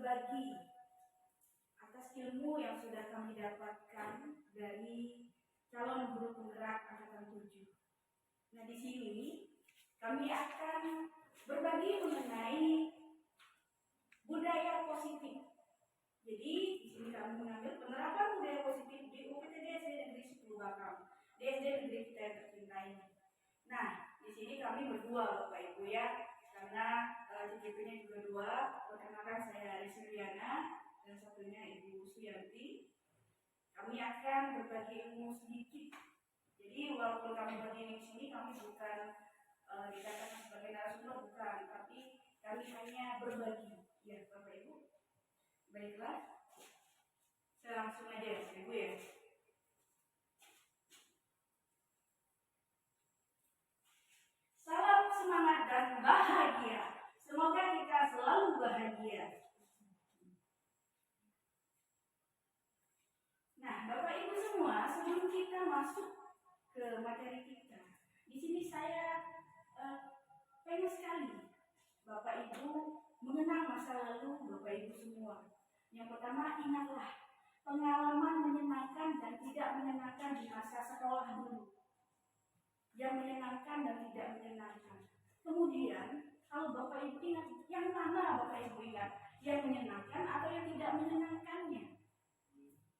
berbagi atas ilmu yang sudah kami dapatkan dari calon guru penggerak angkatan 7. Nah, di sini kami akan berbagi mengenai budaya positif. Jadi di sini kami mengambil penerapan budaya positif di UPTD SD Negeri 10 Bakam, di SD Negeri kita yang tercinta ini. Nah, di sini kami berdua Bapak Ibu ya, karena CCP-nya juga dua. Perkenalkan, saya Rizky Riana dan satunya Ibu Suyanti. Kami akan berbagi ilmu sedikit. Jadi walaupun kami berdiri di sini, kami bukan dikatakan sebagai narasumber, bukan, tapi kami hanya berbagi. Ya Bapak Ibu. Baiklah, saya langsung aja ya Ibu ya. Salam semangat dan bahagia. Semoga kita selalu bahagia. Nah, Bapak Ibu semua, sebelum kita masuk ke materi kita, di sini saya pengen sekali Bapak Ibu mengenang masa lalu Bapak Ibu semua. Yang pertama, ingatlah pengalaman menyenangkan dan tidak menyenangkan di masa sekolah dulu. Yang menyenangkan dan tidak menyenangkan. Kemudian, kalau Bapak Ibu ingat, yang mana Bapak Ibu ingat? Yang menyenangkan atau yang tidak menyenangkannya?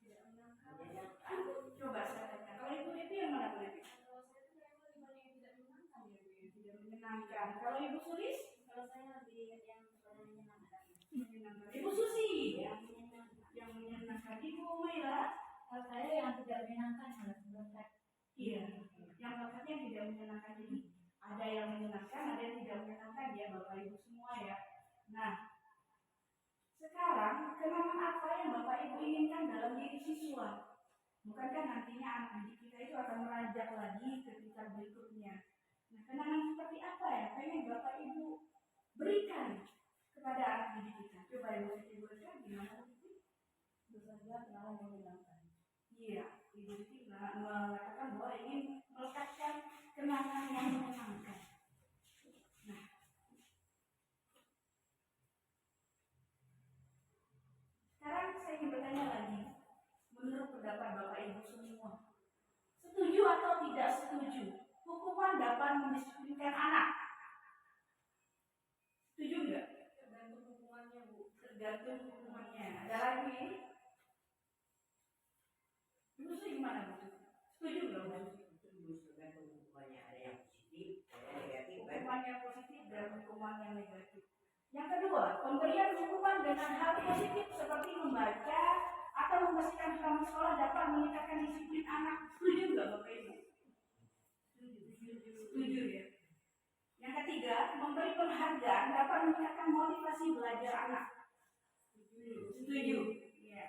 Tidak menyenangkan. Coba saya tanya. Kalau Ibu itu yang mana Bu Devi? Kalau saya itu yang lebih banyak yang tidak menyenangkan ya Bu ya. Tidak menyenangkan. Kalau Ibu Sulis? Kalau saya lebih yang menyenangkan. Menyenangkan. Ibu Susi? Yang menyenangkan. Yang menyenangkan. Ibu Maira? Kalau saya yang tidak menyenangkan sangat. Iya. Yang makanya tidak menyenangkan. Jadi ada yang menyenangkan, ada yang tidak menyenangkan ya Bapak Ibu semua ya. Nah, sekarang kenangan apa yang Bapak Ibu inginkan dalam diri siswa? Bukankah nantinya anak didik kita itu akan meranjak lagi ke tingkat berikutnya? Nah, kenangan seperti apa ya pengen Bapak Ibu berikan kepada anak didik kita? Coba Ibu Siti berikan gimana itu? Bersama kenangan yang menyenangkan. Iya, Ibu Siti mengatakan bahwa ingin melekatkan kenangan yang menyenangkan. Nah, sekarang saya ingin bertanya lagi, menurut pendapat Bapak Ibu semua, setuju atau tidak setuju hukuman dapat mendisiplinkan anak? Setuju nggak? Tergantung hukumannya Bu. Tergantung hukumannya. Ada lagi ini? Ibu sih gimana Bu? Setuju nggak Bu? Setuju, tergantung hukumannya. Ada yang positif, ada yang negatif. Hukuman yang positif dan hukuman yang negatif. Yang kedua, pemberian hukuman dengan hal positif seperti membaca atau memastikan halaman sekolah dapat meningkatkan disiplin anak. Setuju nggak Bapak Ibu? Setuju ya. Yang ketiga, memberi penghargaan dapat meningkatkan motivasi belajar anak. Setuju. Ya.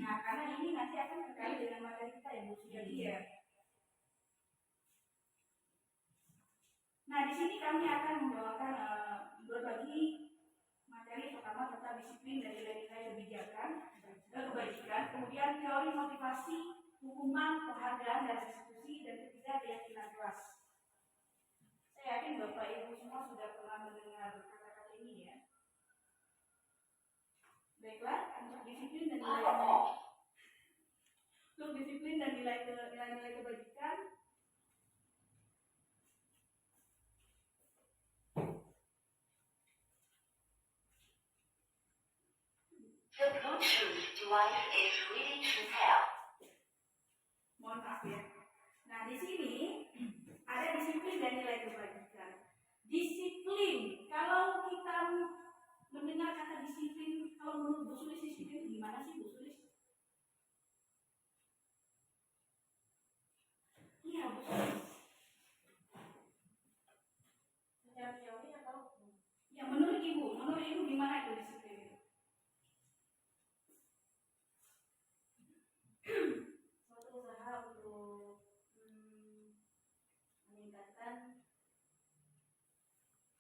Nah, karena ini nanti akan terkait dengan materi kita ya Bu. Jadi ya. Nah, di sini kami akan membawakan berbagi materi pertama tentang disiplin dan nilai-nilai kebajikan, kemudian teori motivasi, hukuman, penghargaan dan restitusi, dan ketiga keyakinan kelas. Saya yakin Bapak Ibu semua sudah pernah mendengar kata-kata ini ya. Baiklah, untuk disiplin dan nilai kebajikan. The Bluetooth device is ready to pair. Mohon maaf ya. Nah, di sini ada disiplin dan nilai kebajikan. Disiplin, kalau kita mendengar kata disiplin, kalau menurut Bu Sulis disiplin gimana sih Bu Sulis? Iya Bu Sulis. Secara teori atau? Ya menurut Ibu gimana itu disiplin? Suatu usaha untuk meningkatkan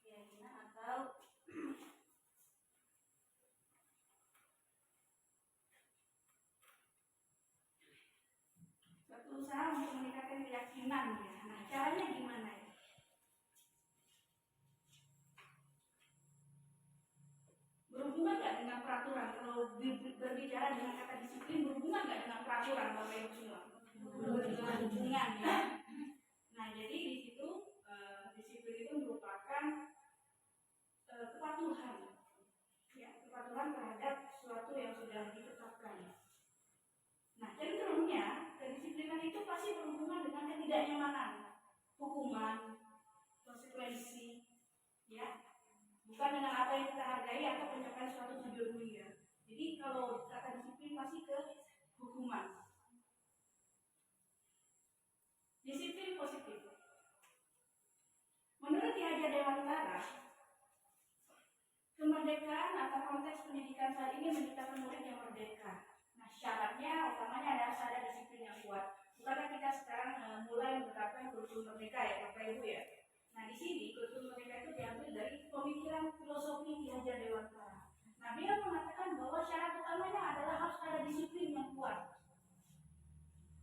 keyakinan atau suatu usaha untuk meningkatkan keyakinan ya. Nah, caranya gimana ya? Berhubungan nggak dengan praktek berbicara dengan kata disiplin berhubungan nggak dengan peraturan Bapak Ibu semua? Berhubungan ya. Nah jadi di situ disiplin itu merupakan kepatuhan, ya, kepatuhan terhadap sesuatu yang sudah ditetapkan. Nah cenderungnya kedisiplinan itu pasti berhubungan dengan ketidaknyamanan, hukuman, konsekuensi, ya, bukan dengan apa yang kita hargai atau pencapaian suatu tujuan mulia. Jadi kalau kata disiplin pasti ke hukuman. Disiplin positif. Menurut Ki Hajar Dewantara, kemerdekaan atau konteks pendidikan saat ini menciptakan murid yang merdeka. Nah syaratnya utamanya harus ada disiplin yang kuat. Bukankah kita sekarang mulai menerapkan kurikulum merdeka ya Bapak Ibu ya? Nah di sini kurikulum merdeka itu diambil dari pemikiran filosofi Ki Hajar Dewantara. Nah dia mengatakan bahwa syarat utamanya adalah harus ada disiplin yang kuat.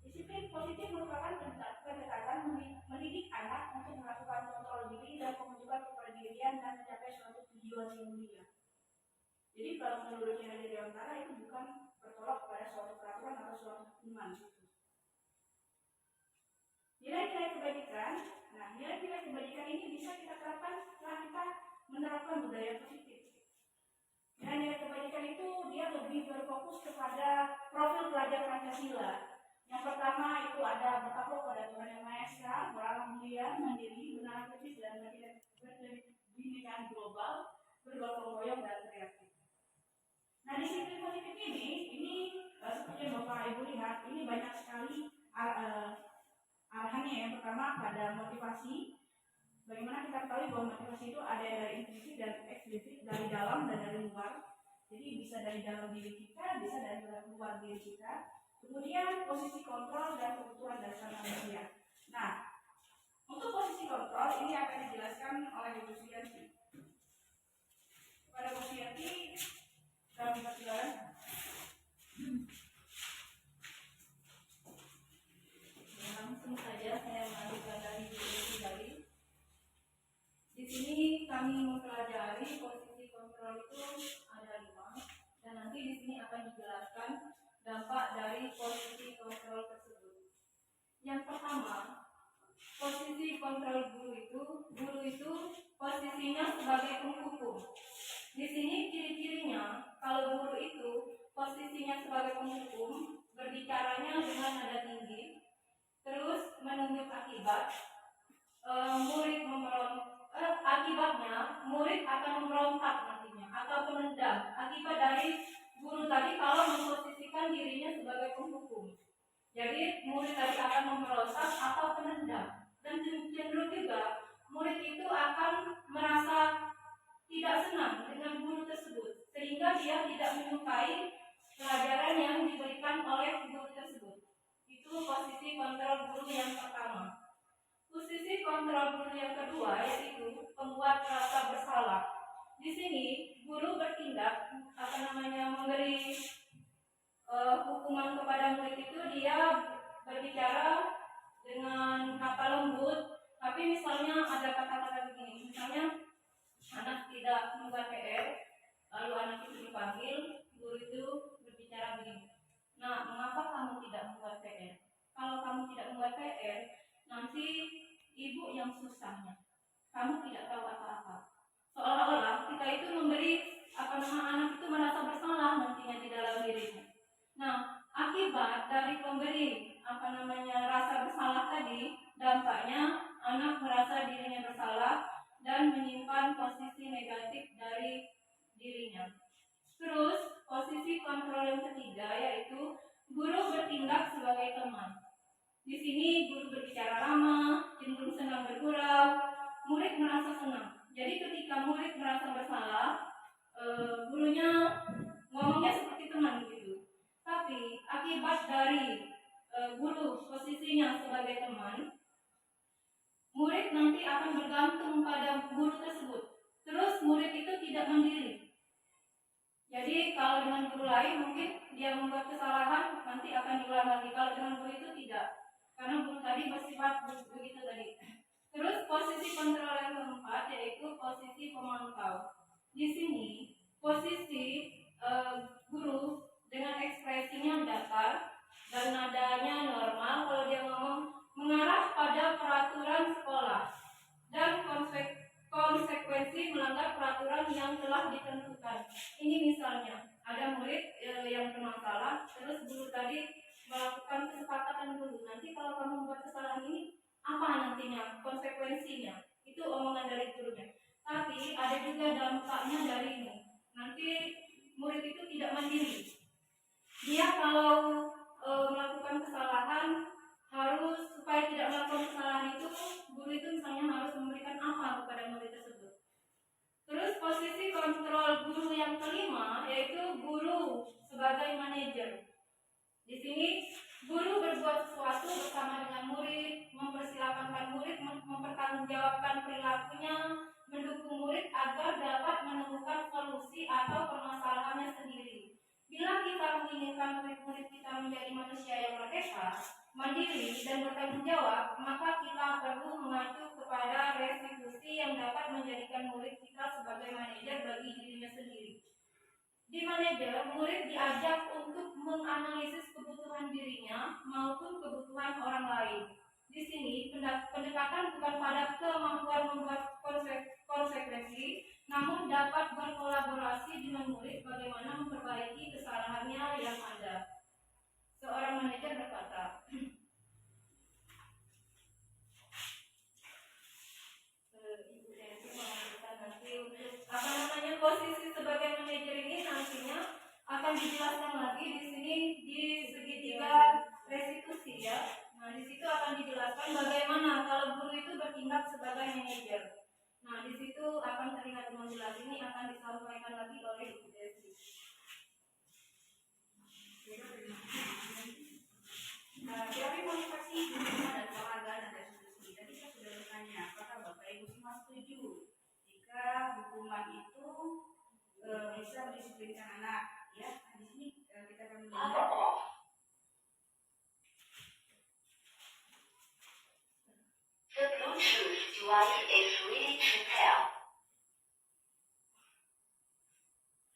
Disiplin positif merupakan pendekatan mendidik anak untuk melakukan kontrol diri dan pembentukan kepedulian dan mencapai suatu tujuan yang mulia. Jadi kalau menurut Ki Hajar Dewantara itu bukan bertolak pada suatu peraturan atau suatu hukuman. Nilai-nilai kebajikan, nah nilai-nilai kebajikan ini bisa kita terapkan setelah kita menerapkan budaya positif. Nilai-nilai kebajikan itu dia lebih berfokus kepada profil pelajar Pancasila. Yang pertama itu ada bertakwa pada Tuhan Yang Maha Esa, beramal mulia, mandiri, beranalisis dan berdemokrasi global, bergotong royong dan kreatif. Nah disiplin positif ini seperti yang Bapak Ibu lihat, ini banyak sekali arahannya. Yang pertama pada motivasi. Bagaimana kita ketahui bahwa motivasi itu ada dari intrinsik dan eksplisit, dari dalam dan dari luar. Jadi bisa dari dalam diri kita, bisa dari luar diri kita. Kemudian posisi kontrol dan kebutuhan dasar manusia. Nah, untuk posisi kontrol ini akan dijelaskan oleh Ibu Suyanti. Pada Bu Suyanti, kami persilakan. Langsung saja saya mengajukan dari Bu Suyanti tadi. Di sini kami mempelajari posisi kontrol itu ada 5, dan nanti di sini akan dijelaskan dampak dari posisi kontrol tersebut. Yang pertama, posisi kontrol guru itu posisinya sebagai penghukum. Di sini ciri-cirinya, kalau guru itu posisinya sebagai penghukum, berbicaranya dengan nada tinggi, terus menunjuk akibat, akibatnya murid akan memberontak nantinya atau menendam akibat dari guru tadi kalau memposisikan dirinya sebagai penghukum. Jadi murid tadi akan memberontak atau menendam, dan cenderung juga murid itu akan merasa tidak senang dengan guru tersebut sehingga dia tidak menyukai pelajaran yang diberikan oleh guru tersebut. Itu posisi kontrol guru yang pertama. Posisi kontrol guru yang kedua yaitu pembuat rasa bersalah. Di sini guru bertindak memberi hukuman kepada murid itu, dia berbicara dengan kata lembut, tapi misalnya ada kata-kata begini, misalnya anak tidak membuat PR, lalu anak itu dipanggil, guru itu berbicara begini, nah mengapa kamu tidak membuat PR? Kalau kamu tidak membuat PR, nanti ibu yang susahnya, kamu tidak tahu apa-apa. Seolah-olah kita itu memberi anak itu merasa bersalah nantinya di dalam dirinya. Nah, akibat dari pemberi rasa bersalah tadi, dampaknya anak merasa dirinya bersalah dan menyimpan posisi negatif dari dirinya. Terus posisi kontrol yang ketiga yaitu guru bertindak sebagai teman. Di sini guru berbicara ramah, cenderung senang bergurau, murid merasa senang. Jadi ketika murid merasa bersalah, gurunya ngomongnya seperti teman gitu. Tapi akibat dari guru posisinya sebagai teman, murid nanti akan bergantung pada guru tersebut. Terus murid itu tidak mandiri. Jadi kalau dengan guru lain mungkin dia membuat kesalahan nanti akan diulang lagi. Kalau dengan guru itu tidak, karena guru tadi bersifat begitu tadi. Terus posisi kontrol yang keempat yaitu posisi pemantau. Di sini posisi guru murid itu tidak mandiri. Dia kalau melakukan kesalahan harus, supaya tidak melakukan kesalahan itu, guru itu misalnya harus memberikan apa kepada murid tersebut. Terus posisi kontrol guru yang kelima yaitu guru sebagai manajer. Di sini guru berbuat sesuatu bersama dengan murid, mempersilakan murid mempertanggungjawabkan perilakunya, mendukung murid agar dapat menemukan solusi atau permasalahannya sendiri. Bila kita menginginkan murid-murid kita menjadi manusia yang merdeka, mandiri, dan bertanggung jawab, maka kita perlu mengacu kepada restitusi yang dapat menjadikan murid kita sebagai manajer bagi dirinya sendiri. Di manajer, murid diajak untuk menganalisis kebutuhan dirinya maupun kebutuhan orang lain. Di sini, pendekatan bukan pada kemampuan membuat konsekuensi, namun dapat berkolaborasi dengan murid bagaimana memperbaiki kesalahannya yang ada. Seorang manajer berkata, Ibu Desi mengajukan nanti untuk posisi sebagai manajer ini nantinya akan dijelaskan lagi di sini di segitiga restitusi ya. Nah, di situ akan dijelaskan bagaimana kalau guru itu bertindak sebagai manajer. Nah, di situ akan terlihat dengan jelas, ini akan disampaikan lagi oleh Ibu Desi. Teori motivasi hubungan dan olahraga dan restitusi. Tadi saya sudah bertanya, apakah Bapak Ibu semua setuju jika hukuman itu bisa mendisiplinkan anak? Ya, di sini kita akan melihat. The Bluetooth device is ready to pair.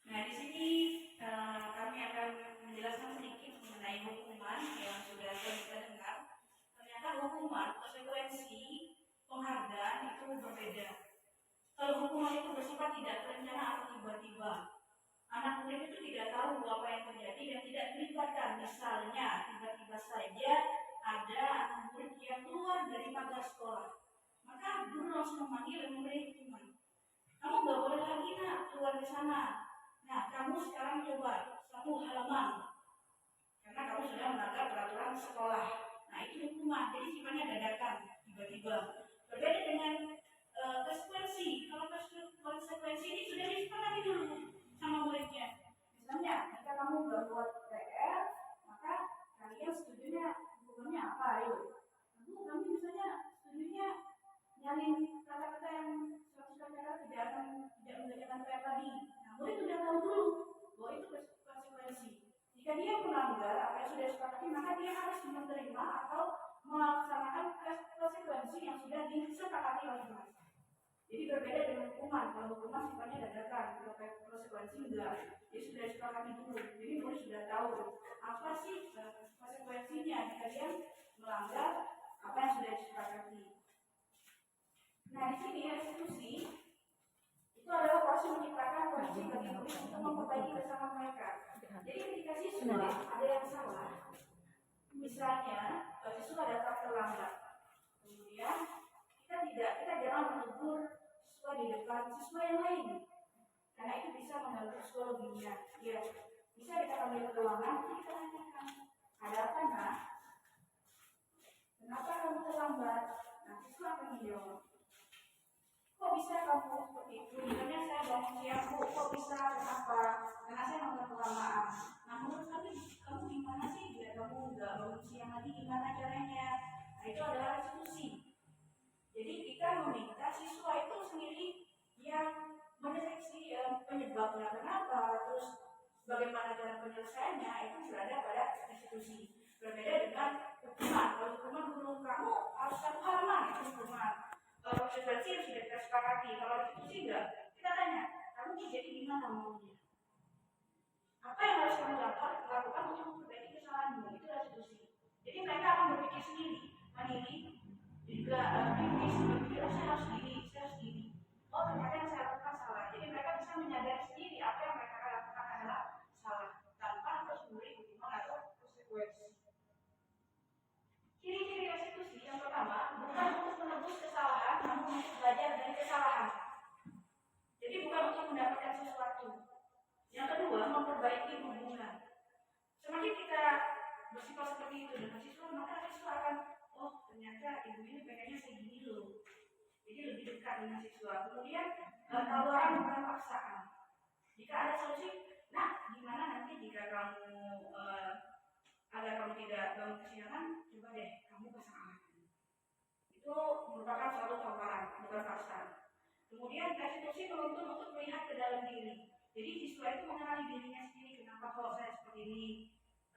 Nah, di sini kami akan menjelaskan sedikit mengenai hukuman yang sudah kita dengar. Ternyata hukuman, konsekuensi, penghargaan itu berbeda. Kalau hukuman itu bersifat tidak terencana atau tiba-tiba, anak murid itu tidak tahu apa yang terjadi dan tidak dilibatkan. Misalnya, tiba-tiba saja ada anak murid yang keluar dari pagar sekolah, maka guru langsung memanggil dan memberi hukuman. Kamu nggak boleh lagi nak keluar di sana. Nah, kamu sekarang coba 1 halaman, karena kamu sudah melanggar peraturan sekolah. Nah, itu hukuman. Jadi sifatnya dadakan, tiba-tiba. Berbeda dengan konsekuensi. Kalau konsekuensi ini sudah disepakati dulu sama muridnya. Misalnya, jika kamu berbuat PR, maka kalian setujunya hukumnya apa? Ayo. Kami misalnya setujunya nyalin kata-kata yang 100 kata tidak mengerjakan PR tadi. Nah, murid sudah tahu dulu bahwa itu konsekuensi. Jika dia melanggar apa yang sudah disepakati, maka dia harus menerima atau melaksanakan konsekuensi yang sudah disepakati oleh mereka. Jadi berbeda dengan hukuman. Kalau hukuman sifatnya dadakan, kalau konsekuensi enggak. Dia sudah disepakati dulu. Jadi murid sudah tahu apa sih konsekuensinya jika dia melanggar apa yang sudah disepakati. Nah, di sini restitusi itu adalah proses menciptakan kondisi bagi murid untuk memperbaiki bersama mereka. Jadi ketika siswa ada yang salah, misalnya siswa datang terlambat, kemudian kita jangan menegur siswa di depan siswa yang lain, karena itu bisa mengganggu psikologinya. Ya, bisa kita ambil ke ruangan, kita tanyakan, ada apa nak? Kenapa kamu terlambat? Nah, siswa akan menjawab, kok bisa kamu seperti itu? Misalnya saya bangun siang, kok bisa? Kenapa? Karena saya nonton kelamaan. Nah, menurut kamu gimana sih biar kamu nggak bangun siang lagi? Gimana caranya? Nah, itu adalah restitusi. Jadi kita meminta siswa itu sendiri yang mendeteksi penyebabnya kenapa, terus bagaimana cara penyelesaiannya, itu berada pada restitusi. Berbeda dengan hukuman. Kalau hukuman guru kamu harus 1 halaman itu hukuman. Kalau konsekuensi yang sudah kita sepakati. Kalau restitusi enggak, kita tanya, kamu jadi gimana maunya? Apa yang harus kamu lakukan untuk memperbaiki kesalahanmu? Itu restitusi. Jadi mereka akan berpikir sendiri, mandiri, juga berpikir, saya harus gini. Oh, ternyata yang saya lakukan salah. Jadi mereka bisa menyadari sendiri apa yang mereka lakukan adalah salah, tanpa harus memberi hukuman atau konsekuensi. Ciri-ciri restitusi yang pertama, bukan untuk menebus kesalahan, namun untuk belajar dari kesalahan. Jadi bukan untuk mendapatkan sesuatu. Yang kedua, memperbaiki hubungan. Semakin kita bersifat seperti itu dengan siswa, maka siswa akan, oh ternyata ibu ini pengennya segini loh. Jadi lebih dekat dengan siswa. Kemudian tawaran bukan paksaan. Jika ada solusi, nah gimana nanti jika kamu agar kamu tidak bangun kesiangan, coba deh kamu pasang alarm. Itu merupakan suatu tawaran, bukan paksaan. Kemudian restitusi menuntut untuk melihat ke dalam diri. Jadi siswa itu mengenali dirinya sendiri. Kenapa kalau saya seperti ini?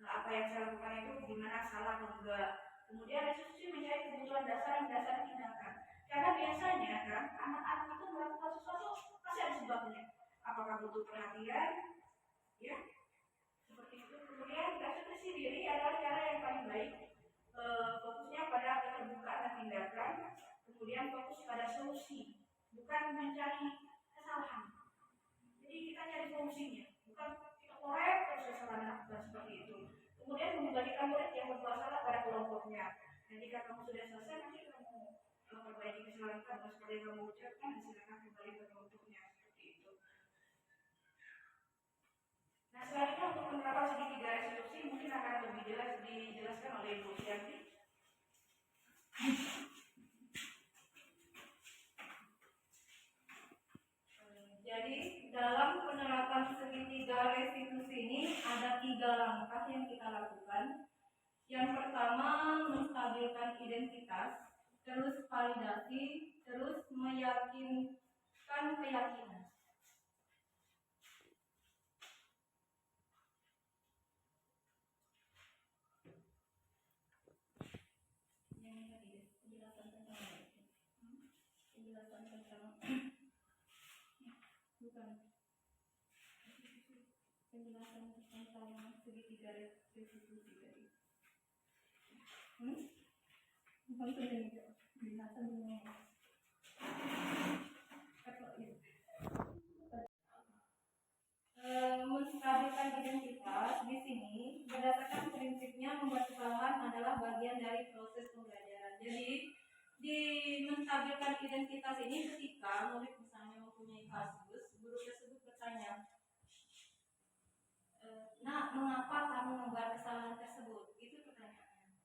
Apa yang saya lakukan itu gimana, salah atau enggak? Kemudian restitusi mencari kebutuhan dasar dan dasar tindakan. Karena biasanya kan anak-anak itu melakukan sesuatu pasti ada sebabnya. Apakah butuh perhatian? Ya, seperti itu. Kemudian restitusi diri adalah cara yang paling baik. Fokusnya pada keterbukaan dan tindakan. Kemudian fokus pada solusi, bukan mencari kesalahan. Jadi kita cari solusinya, bukan kita korek terus kesalahan seperti itu. Kemudian mengembalikan murid yang berbuat salah pada kelompoknya. Dan jika kamu sudah selesai, nanti kamu perbaiki kesalahan kamu seperti yang kamu ucapkan, silakan kembali ke kelompoknya seperti itu. Nah, selanjutnya untuk penerapan segitiga restitusi mungkin akan lebih jelas dijelaskan oleh Ibu Syanti. Jadi dalam penerapan segitiga restitusi ini ada 3 langkah yang kita lakukan. Yang pertama menstabilkan identitas, terus validasi, terus meyakinkan keyakinan. Penjelasan tentang segitiga restitusi tadi. Menstabilkan identitas di sini berdasarkan prinsipnya membuat kesalahan adalah bagian dari proses pembelajaran. Jadi di menstabilkan identitas ini ketika murid misalnya mempunyai kasus, guru tersebut bertanya, nah, mengapa kamu membuat kesalahan tersebut? Itu pertanyaannya.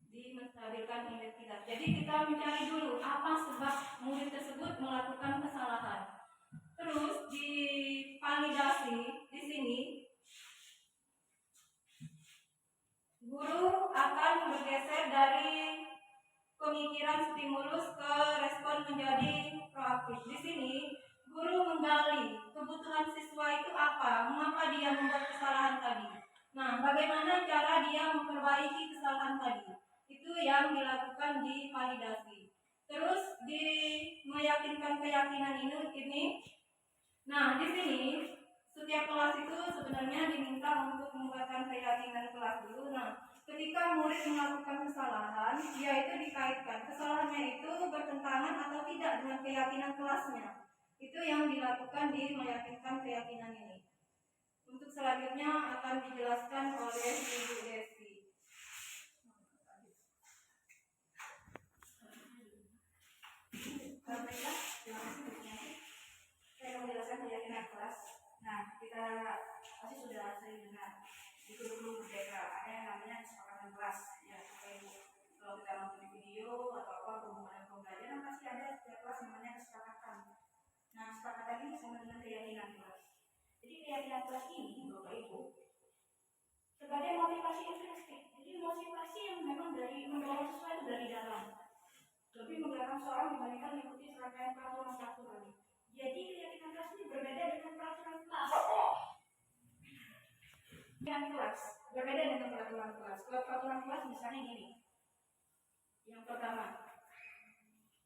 Di menstabilkan identitas. Jadi kita mencari dulu apa sebab murid tersebut melakukan kesalahan. Terus di validasi di sini guru akan bergeser dari pemikiran stimulus ke respon menjadi proaktif. Di sini guru menggali kebutuhan siswa itu apa, mengapa dia membuat kesalahan tadi. Nah, bagaimana cara dia memperbaiki kesalahan tadi, itu yang dilakukan di validasi. Terus di meyakinkan keyakinan ini. Nah, di sini setiap kelas itu sebenarnya diminta untuk membuatkan keyakinan kelas dulu. Nah, ketika murid melakukan kesalahan, yaitu dikaitkan kesalahannya itu bertentangan atau tidak dengan keyakinan kelasnya. Itu yang dilakukan di meyakinkan keyakinan ini. Untuk selanjutnya akan dijelaskan oleh Ibu Desi. Saya akan menjelaskan keyakinan kelas. Nah, kita pasti sudah sering dengar di guru merdeka ada yang namanya kesepakatan kelas. Ya, kalau kita nonton di video atau apa hubungan pembelajaran pasti ada setiap kelas namanya kesepakatan. Nah, kesepakatan ini sama dengan keyakinan kelas. Jadi keyakinan kelas ini, Bapak Ibu, sebagai motivasi intrinsik. Jadi motivasi yang memang dari mendorong sesuatu dari dalam. Lebih menggerakkan seorang dibandingkan mengikuti serangkaian peraturan-peraturan. Jadi keyakinan kelas ini berbeda dengan peraturan kelas. Berbeda dengan peraturan kelas. Kalau peraturan kelas misalnya gini. Yang pertama,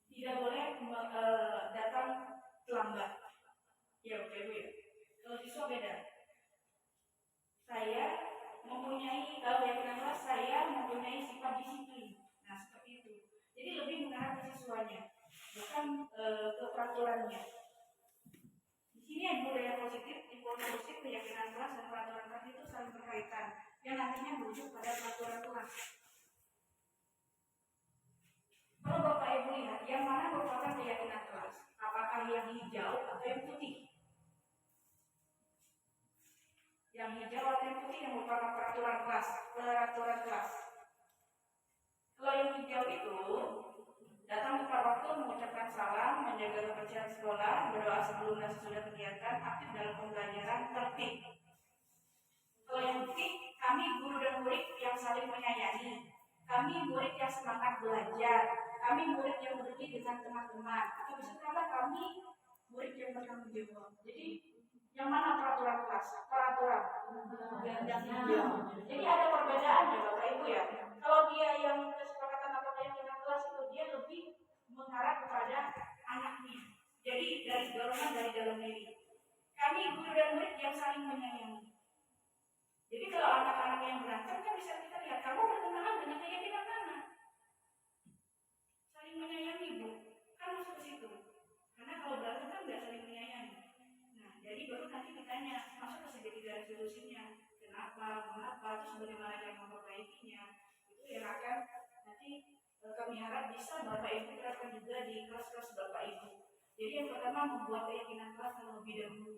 tidak boleh datang terlambat. Ya, oke Bu ya. Kalau siswa beda. Saya mempunyai, kalau keyakinan kelas saya mempunyai sifat disiplin. Nah, seperti itu. Jadi lebih mengarah ke siswanya, bukan ke peraturannya. Di sini ada budaya positif, impulsif, keyakinan kelas dan peraturan kelas itu saling berkaitan, yang nantinya merujuk pada peraturan kelas. Kalau Bapak Ibu lihat, yang mana merupakan keyakinan kelas? Apakah yang hijau atau yang putih? Yang hijau atau yang putih yang merupakan peraturan kelas. Kalau yang hijau itu datang tepat waktu, mengucapkan salam, menjaga kebersihan sekolah, berdoa sebelum dan sesudah kegiatan, aktif dalam pembelajaran, tertib. Kalau yang putih, kami guru dan murid yang saling menyayangi, kami murid yang semangat belajar, kami murid yang berbagi dengan teman-teman, atau bisa kata kami murid yang bertanggung jawab. Jadi yang mana peraturan kelas? Peraturan yang hijau. Jadi ada perbedaan ya Bapak Ibu ya. Kalau dia yang kesepakatan atau keyakinan kelas itu dia lebih mengarah kepada anaknya. Jadi dari dorongan dari dalam diri. Kami guru dan murid yang saling menyayangi. Jadi kalau anak-anak yang berantem kan bisa kita lihat kamu bertentangan dengan keyakinan mana? Saling menyayangi Bu. Kan masuk ke situ. Karena kalau berantem kan nggak saling menyayangi. Nah, jadi baru nanti ditanya masuk ke segitiga resolusinya. Kenapa, mengapa, terus bagaimana cara memperbaikinya. Itu yang akan nanti kami harap bisa Bapak Ibu terapkan juga di kelas-kelas Bapak Ibu. Jadi yang pertama membuat keyakinan kelas terlebih dahulu.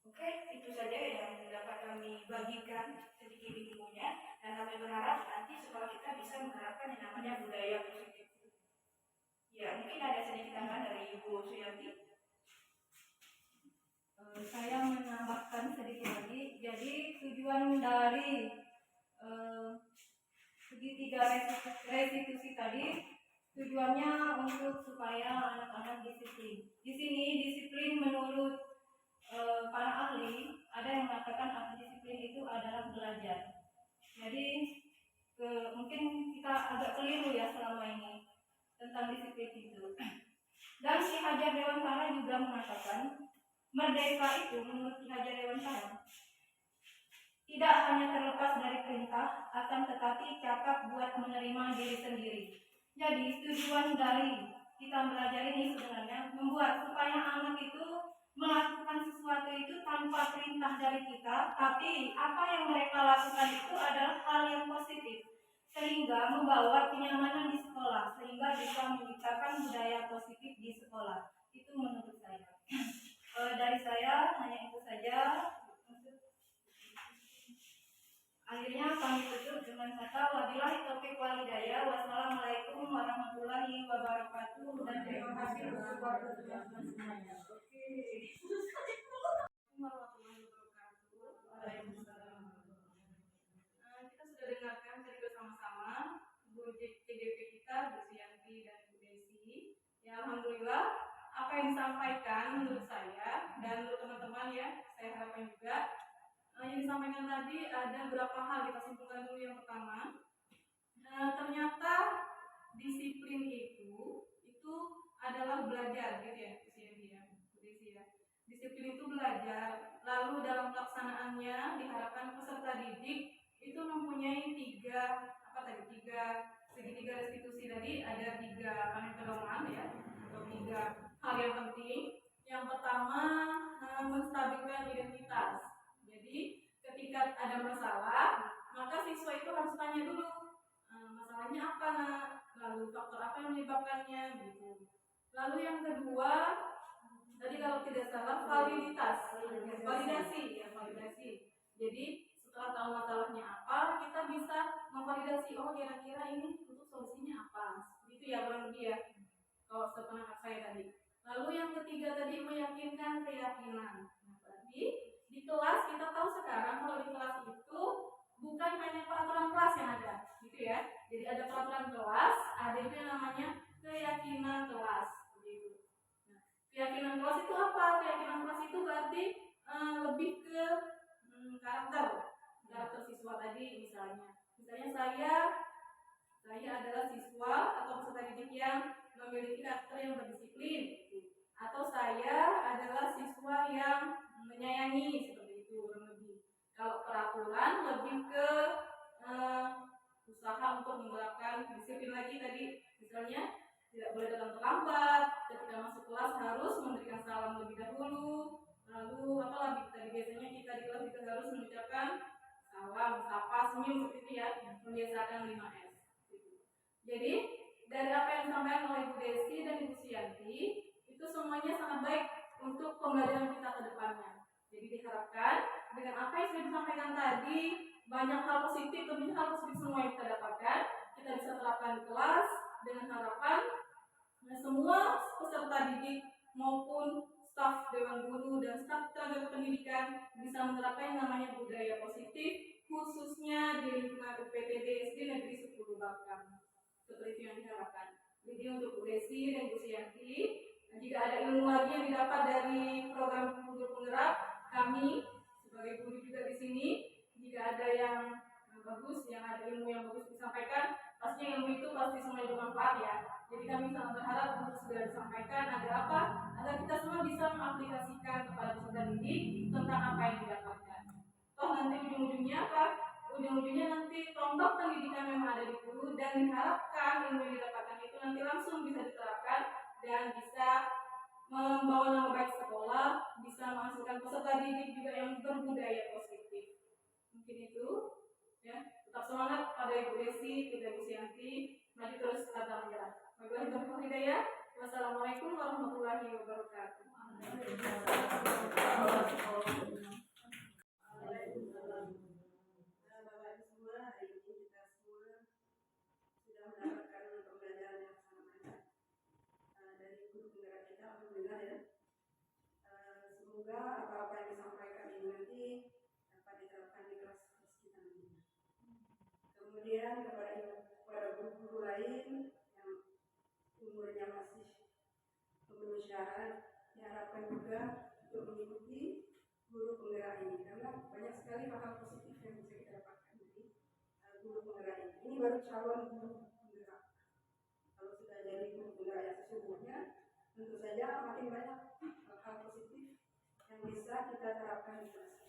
Oke, itu saja yang dapat kami bagikan sedikit ilmunya dan kami berharap nanti sekolah kita bisa menerapkan yang namanya budaya positif. Ya, mungkin ada sedikit tambahan dari Ibu Suyanti. Saya menambahkan sedikit lagi. Jadi tujuan dari segitiga restitusi tadi tujuannya untuk supaya anak-anak disiplin. Di sini disiplin menurut para ahli ada yang mengatakan arti disiplin itu adalah belajar. Jadi mungkin kita agak keliru ya selama ini tentang disiplin itu. Dan Ki Hajar Dewantara juga mengatakan merdeka itu menurut Ki Hajar Dewantara tidak hanya terlepas dari perintah, akan tetapi cakap buat menerima diri sendiri. Jadi tujuan dari kita belajar ini sebenarnya membuat supaya anak itu melakukan sesuatu itu tanpa perintah dari kita, tapi apa yang mereka lakukan itu adalah hal yang positif, sehingga membawa kenyamanan di sekolah, sehingga bisa menciptakan budaya positif di sekolah. Itu menurut saya. Dari saya hanya itu saja. Akhirnya kami tutup dengan kata wabillahi taufiq wal hidayah. Wassalamualaikum warahmatullahi wabarakatuh dan terima kasih untuk waktu teman-teman semuanya. Oke. Warahmatullahi wabarakatuh. Waalaikumsalam. Kita sudah dengarkan tadi bersama-sama guru CGP kita Bu Suyanti dan Bu Desi. Ya alhamdulillah apa yang disampaikan menurut saya dan menurut teman-teman ya saya harapkan juga yang disampaikan tadi ada beberapa hal kita simpulkan dulu. Yang pertama, ternyata disiplin itu adalah belajar gitu ya, Bu Desi ya. Disiplin itu belajar, lalu dalam pelaksanaannya diharapkan peserta didik itu mempunyai tiga segitiga restitusi tadi, ada tiga pedoman ya, atau tiga hal yang penting. Yang pertama, menstabilkan identitas. Jadi ketika ada masalah, maka siswa itu harus tanya dulu masalahnya apa nak, lalu faktor apa yang menyebabkannya gitu. Lalu yang kedua, tadi kalau tidak salah validasi. Jadi setelah tahu masalahnya apa, kita bisa memvalidasi kira-kira ini untuk solusinya apa. Gitu ya kurang lebih ya. Kalau sepenangkap saya tadi. Lalu yang ketiga tadi meyakinkan keyakinan. Nah, berarti di kelas kita tahu sekarang kalau di kelas itu bukan hanya peraturan kelas yang ada, gitu ya. Jadi ada peraturan kelas, ada itu yang namanya keyakinan kelas, gitu. Nah, keyakinan kelas itu apa? Keyakinan kelas itu berarti lebih ke karakter siswa tadi misalnya saya adalah siswa atau peserta didik yang memiliki karakter yang berdisiplin, atau saya adalah siswa yang menyayangi, seperti itu kurang lebih. Kalau peraturan lebih ke usaha untuk menerapkan disiplin lagi tadi, misalnya tidak boleh datang terlambat, ketika masuk kelas harus memberikan salam lebih dahulu, lalu apalagi tadi biasanya kita di kelas juga harus mengucapkan salam, sapa, senyum, seperti itu ya, membiasakan 5S. Jadi dari apa yang disampaikan oleh Bu Desi dan Ibu Suyanti itu semuanya sangat baik untuk pembelajaran kita ke depannya. Jadi Jadi diharapkan dengan apa yang sudah disampaikan tadi, banyak hal positif, tentunya hal positif semua yang kita dapatkan, kita bisa terapkan di kelas dengan harapan semua peserta didik maupun staf dewan guru dan staf tenaga pendidikan bisa menerapkan yang namanya budaya positif, khususnya di lingkungan UPTD SD Negeri 10 Bakam. Seperti itu yang diharapkan. Jadi untuk Bu Desi dan Bu Sianti, jika ada ilmu lagi yang didapat dari program guru penggerak, kami sebagai guru juga di sini, jika ada yang bagus, yang ada ilmu yang bagus disampaikan, pastinya ilmu itu pasti semuanya bermanfaat ya. Jadi kami sangat berharap untuk segera disampaikan agar apa? Agar kita semua bisa mengaplikasikan kepada peserta didik tentang apa yang didapatkan. Toh nanti ujung-ujungnya apa? Ujung-ujungnya nanti tombak pendidikan memang ada di guru dan diharapkan ilmu yang didapatkan itu nanti langsung bisa diterapkan dan bisa membawa nama baik sekolah, bisa menghasilkan peserta didik juga yang berbudaya positif. Mungkin itu ya. Tetap semangat pada Ibu Desi, Ibu Sianti, maju terus kata menyerah. Wassalamualaikum warahmatullahi wabarakatuh. Semoga apa-apa yang disampaikan ini nanti dapat diterapkan di kelas kita nanti. Kemudian kepada guru-guru lain yang umurnya masih memenuhi syarat, diharapkan juga untuk mengikuti guru penggerak ini karena banyak sekali hal positif yang bisa kita dapatkan dari guru penggerak ini. Ini baru calon guru penggerak. Kalau sudah jadi guru penggerak yang sesungguhnya, tentu saja makin banyak hal positif yang bisa kita terapkan di kelas.